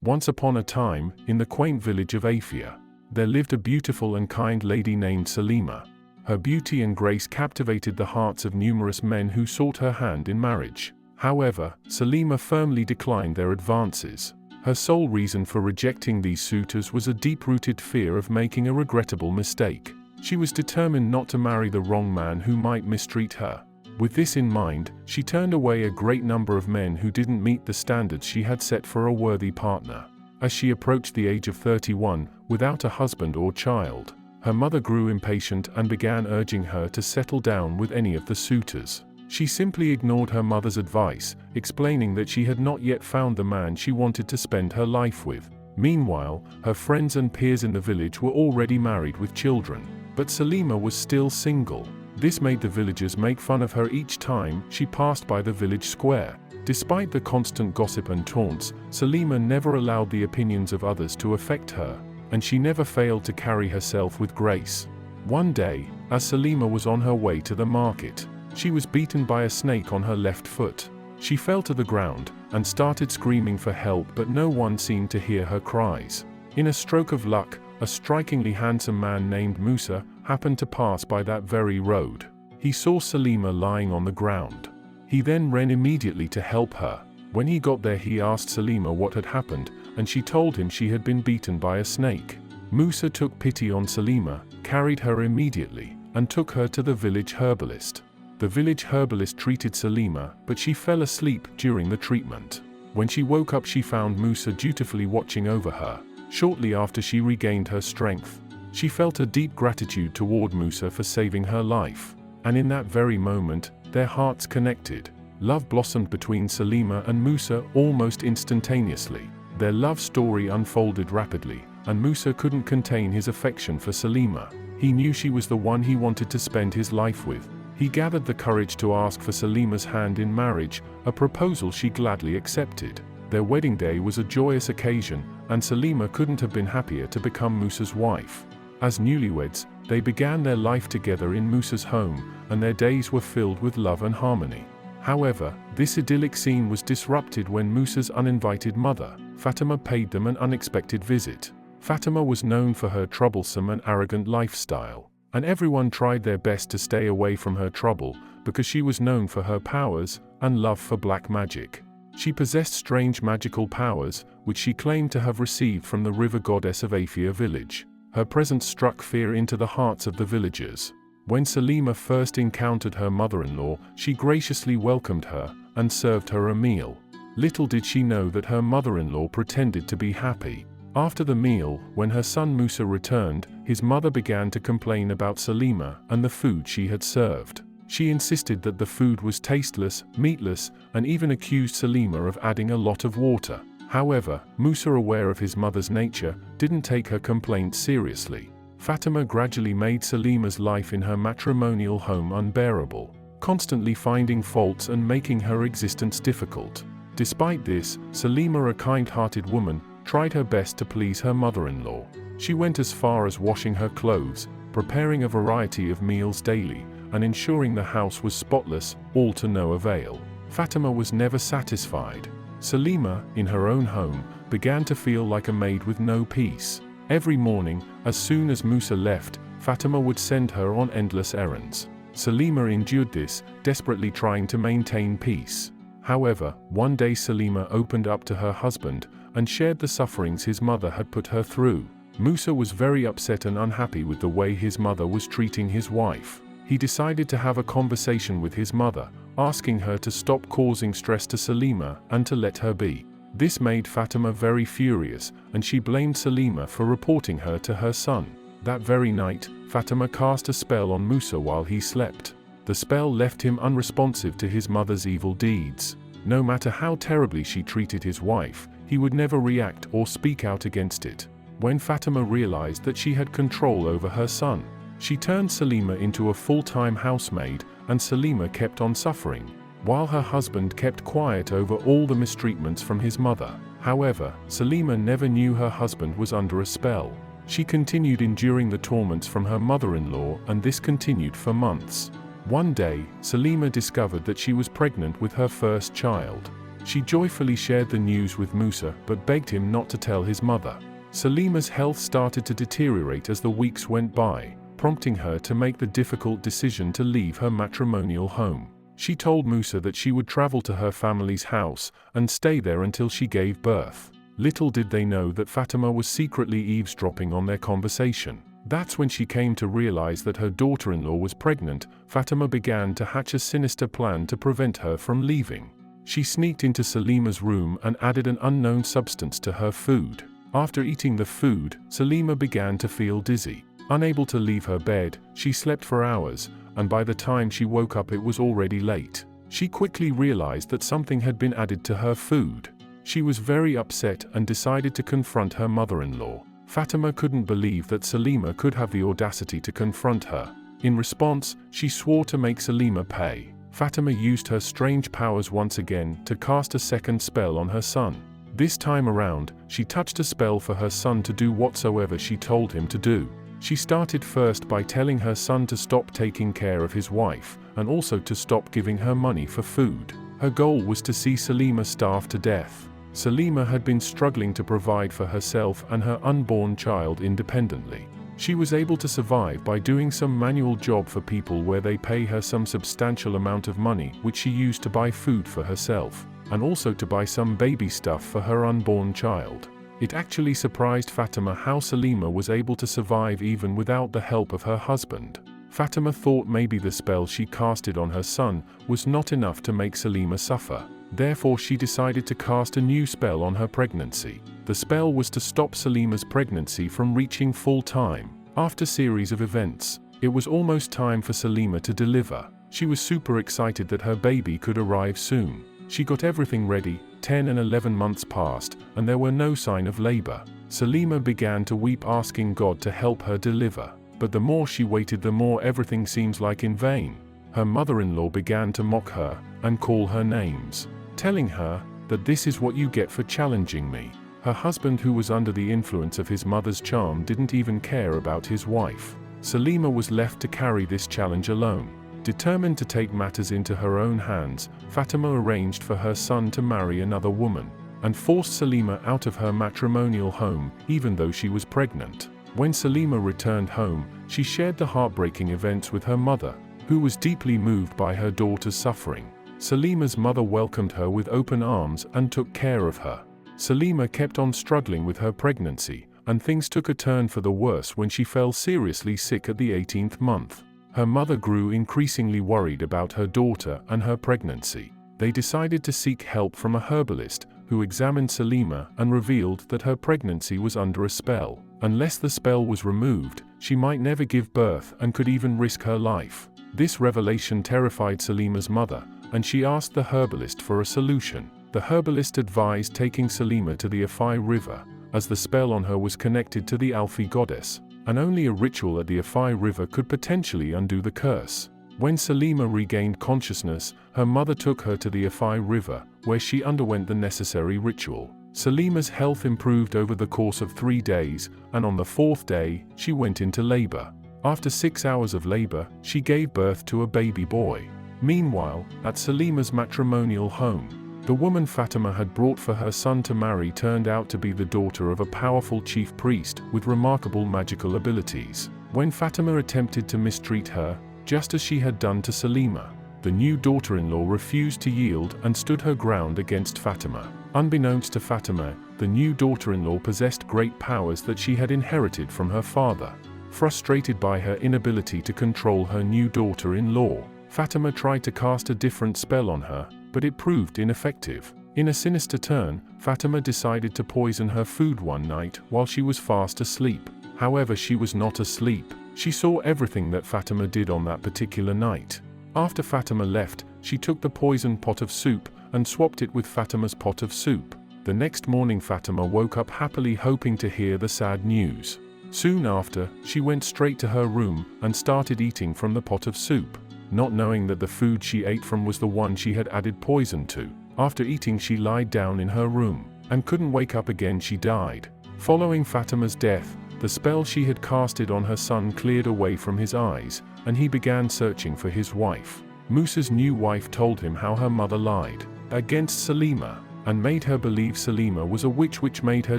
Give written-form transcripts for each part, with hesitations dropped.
Once upon a time, in the quaint village of Afia, there lived a beautiful and kind lady named Salima. Her beauty and grace captivated the hearts of numerous men who sought her hand in marriage. However, Salima firmly declined their advances. Her sole reason for rejecting these suitors was a deep-rooted fear of making a regrettable mistake. She was determined not to marry the wrong man who might mistreat her. With this in mind, she turned away a great number of men who didn't meet the standards she had set for a worthy partner. As she approached the age of 31, without a husband or child, her mother grew impatient and began urging her to settle down with any of the suitors. She simply ignored her mother's advice, explaining that she had not yet found the man she wanted to spend her life with. Meanwhile, her friends and peers in the village were already married with children, but Salima was still single. This made the villagers make fun of her each time she passed by the village square. Despite the constant gossip and taunts, Salima never allowed the opinions of others to affect her, and she never failed to carry herself with grace. One day, as Salima was on her way to the market, she was beaten by a snake on her left foot. She fell to the ground and started screaming for help, but no one seemed to hear her cries. In a stroke of luck, a strikingly handsome man named Musa happened to pass by that very road. He saw Salima lying on the ground. He then ran immediately to help her. When he got there, he asked Salima what had happened, and she told him she had been beaten by a snake. Musa took pity on Salima, carried her immediately, and took her to the village herbalist. The village herbalist treated Salima, but she fell asleep during the treatment. When she woke up, she found Musa dutifully watching over her. Shortly after she regained her strength, she felt a deep gratitude toward Musa for saving her life. And in that very moment, their hearts connected. Love blossomed between Salima and Musa almost instantaneously. Their love story unfolded rapidly, and Musa couldn't contain his affection for Salima. He knew she was the one he wanted to spend his life with. He gathered the courage to ask for Salima's hand in marriage, a proposal she gladly accepted. Their wedding day was a joyous occasion, and Salima couldn't have been happier to become Musa's wife. As newlyweds, they began their life together in Musa's home, and their days were filled with love and harmony. However, this idyllic scene was disrupted when Musa's uninvited mother, Fatima, paid them an unexpected visit. Fatima was known for her troublesome and arrogant lifestyle, and everyone tried their best to stay away from her trouble because she was known for her powers and love for black magic. She possessed strange magical powers, which she claimed to have received from the river goddess of Afia village. Her presence struck fear into the hearts of the villagers. When Salima first encountered her mother-in-law, she graciously welcomed her and served her a meal. Little did she know that her mother-in-law pretended to be happy. After the meal, when her son Musa returned, his mother began to complain about Salima and the food she had served. She insisted that the food was tasteless, meatless, and even accused Salima of adding a lot of water. However, Musa, aware of his mother's nature, didn't take her complaints seriously. Fatima gradually made Salima's life in her matrimonial home unbearable, constantly finding faults and making her existence difficult. Despite this, Salima, a kind-hearted woman, tried her best to please her mother-in-law. She went as far as washing her clothes, preparing a variety of meals daily, and ensuring the house was spotless, all to no avail. Fatima was never satisfied. Salima, in her own home, began to feel like a maid with no peace. Every morning, as soon as Musa left, Fatima would send her on endless errands. Salima endured this, desperately trying to maintain peace. However, one day Salima opened up to her husband and shared the sufferings his mother had put her through. Musa was very upset and unhappy with the way his mother was treating his wife. He decided to have a conversation with his mother, asking her to stop causing stress to Salima and to let her be. This made Fatima very furious, and she blamed Salima for reporting her to her son. That very night, Fatima cast a spell on Musa while he slept. The spell left him unresponsive to his mother's evil deeds. No matter how terribly she treated his wife, he would never react or speak out against it. When Fatima realized that she had control over her son, she turned Salima into a full-time housemaid, and Salima kept on suffering, while her husband kept quiet over all the mistreatments from his mother. However, Salima never knew her husband was under a spell. She continued enduring the torments from her mother-in-law, and this continued for months. One day, Salima discovered that she was pregnant with her first child. She joyfully shared the news with Musa but begged him not to tell his mother. Salima's health started to deteriorate as the weeks went by, prompting her to make the difficult decision to leave her matrimonial home. She told Musa that she would travel to her family's house and stay there until she gave birth. Little did they know that Fatima was secretly eavesdropping on their conversation. That's when she came to realize that her daughter-in-law was pregnant. Fatima began to hatch a sinister plan to prevent her from leaving. She sneaked into Salima's room and added an unknown substance to her food. After eating the food, Salima began to feel dizzy. Unable to leave her bed, she slept for hours, and by the time she woke up it was already late. She quickly realized that something had been added to her food. She was very upset and decided to confront her mother-in-law. Fatima couldn't believe that Salima could have the audacity to confront her. In response, she swore to make Salima pay. Fatima used her strange powers once again to cast a second spell on her son. This time around, she touched a spell for her son to do whatsoever she told him to do. She started first by telling her son to stop taking care of his wife, and also to stop giving her money for food. Her goal was to see Salima starve to death. Salima had been struggling to provide for herself and her unborn child independently. She was able to survive by doing some manual job for people where they pay her some substantial amount of money, which she used to buy food for herself, and also to buy some baby stuff for her unborn child. It actually surprised Fatima how Salima was able to survive even without the help of her husband. Fatima thought maybe the spell she casted on her son was not enough to make Salima suffer. Therefore she decided to cast a new spell on her pregnancy. The spell was to stop Salima's pregnancy from reaching full time. After a series of events, it was almost time for Salima to deliver. She was super excited that her baby could arrive soon. She got everything ready. 10 and 11 months passed, and there were no sign of labor. Salima began to weep, asking God to help her deliver. But the more she waited, the more everything seems like in vain. Her mother-in-law began to mock her and call her names, telling her that this is what you get for challenging me. Her husband, who was under the influence of his mother's charm, didn't even care about his wife. Salima was left to carry this challenge alone. Determined to take matters into her own hands, Fatima arranged for her son to marry another woman, and forced Salima out of her matrimonial home, even though she was pregnant. When Salima returned home, she shared the heartbreaking events with her mother, who was deeply moved by her daughter's suffering. Salima's mother welcomed her with open arms and took care of her. Salima kept on struggling with her pregnancy, and things took a turn for the worse when she fell seriously sick at the 18th month. Her mother grew increasingly worried about her daughter and her pregnancy. They decided to seek help from a herbalist, who examined Salima and revealed that her pregnancy was under a spell. Unless the spell was removed, she might never give birth and could even risk her life. This revelation terrified Salima's mother, and she asked the herbalist for a solution. The herbalist advised taking Salima to the Afai River, as the spell on her was connected to the Alfi goddess, and only a ritual at the Afai River could potentially undo the curse. When Salima regained consciousness, her mother took her to the Afai River, where she underwent the necessary ritual. Salima's health improved over the course of 3 days, and on the 4th day, she went into labor. After 6 hours of labor, she gave birth to a baby boy. Meanwhile, at Salima's matrimonial home, the woman Fatima had brought for her son to marry turned out to be the daughter of a powerful chief priest with remarkable magical abilities. When Fatima attempted to mistreat her, just as she had done to Salima, the new daughter-in-law refused to yield and stood her ground against Fatima. Unbeknownst to Fatima, the new daughter-in-law possessed great powers that she had inherited from her father. Frustrated by her inability to control her new daughter-in-law, Fatima tried to cast a different spell on her, but it proved ineffective. In a sinister turn, Fatima decided to poison her food one night while she was fast asleep. However, she was not asleep. She saw everything that Fatima did on that particular night. After Fatima left, she took the poisoned pot of soup and swapped it with Fatima's pot of soup. The next morning, Fatima woke up happily, hoping to hear the sad news. Soon after, she went straight to her room and started eating from the pot of soup, not knowing that the food she ate from was the one she had added poison to. After eating, she lied down in her room and couldn't wake up again. She died. Following Fatima's death, the spell she had casted on her son cleared away from his eyes, and he began searching for his wife. Musa's new wife told him how her mother lied. against Salima, and made her believe Salima was a witch, which made her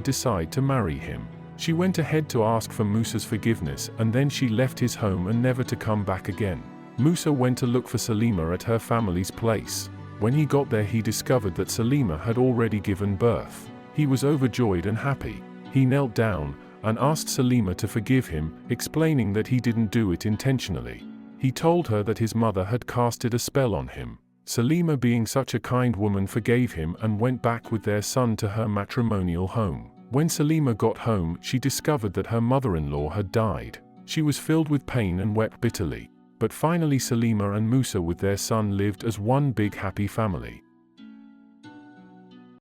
decide to marry him. She went ahead to ask for Musa's forgiveness, and then she left his home and never to come back again. Musa went to look for Salima at her family's place. When he got there, he discovered that Salima had already given birth. He was overjoyed and happy. He knelt down and asked Salima to forgive him, explaining that he didn't do it intentionally. He told her that his mother had casted a spell on him. Salima, being such a kind woman, forgave him and went back with their son to her matrimonial home. When Salima got home, she discovered that her mother-in-law had died. She was filled with pain and wept bitterly. But finally Salima and Musa with their son lived as one big happy family.